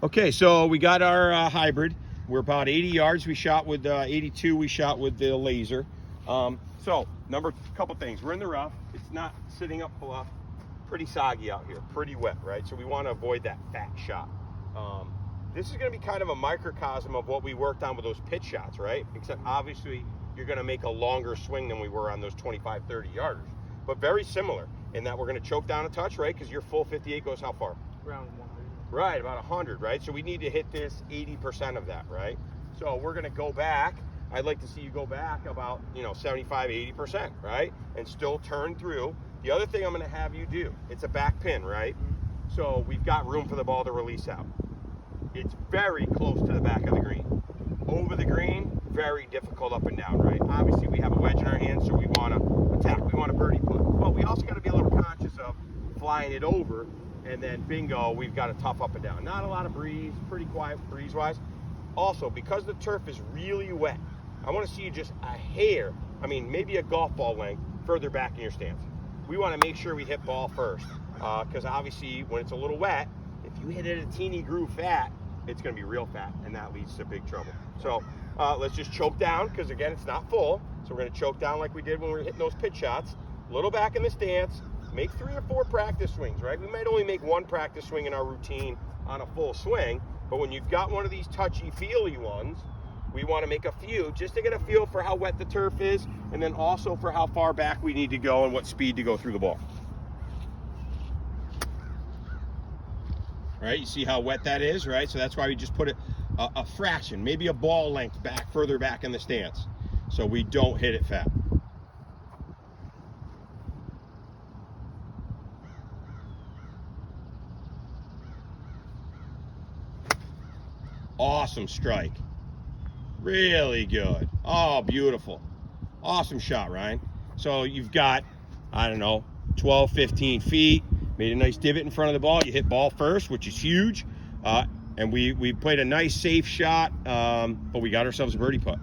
Okay, so we got our hybrid. We're about 80 yards. We shot with 82. We shot with the laser. So, couple things. We're in the rough. It's not sitting up bluff. Pretty soggy out here. Pretty wet, right? So we want to avoid that fat shot. This is going to be kind of a microcosm of what we worked on with those pitch shots, right? Except obviously you're going to make a longer swing than we were on those 25, 30 yarders. But very similar in that we're going to choke down a touch, right? Because your full 58 goes how far? Around 100. Right, about 100, right? So we need to hit this 80% of that, right? So we're going to go back. I'd like to see you go back about, 75, 80%, right? And still turn through. The other thing I'm going to have you do, it's a back pin, right? So we've got room for the ball to release out. It's very close to the back of the green. Over the green, very difficult up and down, right? Obviously, we have a wedge in our hand, so we want to attack. We want a birdie putt. But we also got to be a little conscious of flying it over, and then bingo, we've got a tough up and down. Not a lot of breeze, pretty quiet breeze-wise. Also, because the turf is really wet, I want to see you just a hair, maybe a golf ball length further back in your stance. We want to make sure we hit ball first, because obviously when it's a little wet, if you hit it a teeny groove fat, it's going to be real fat, and that leads to big trouble. So let's just choke down, because again, it's not full. So we're going to choke down like we did when we were hitting those pitch shots. A little back in the stance. Make 3 or 4 practice swings, right? We might only make 1 practice swing in our routine on a full swing, but when you've got one of these touchy-feely ones, we want to make a few just to get a feel for how wet the turf is, and then also for how far back we need to go and what speed to go through the ball. All right, you see how wet that is, right? So that's why we just put it a fraction, maybe a ball length back, further back in the stance, so we don't hit it fat. Awesome strike. Really good. Oh, beautiful. Awesome shot, Ryan. So you've got, 12, 15 feet. Made a nice divot in front of the ball. You hit ball first, which is huge. And we played a nice, safe shot, but we got ourselves a birdie putt.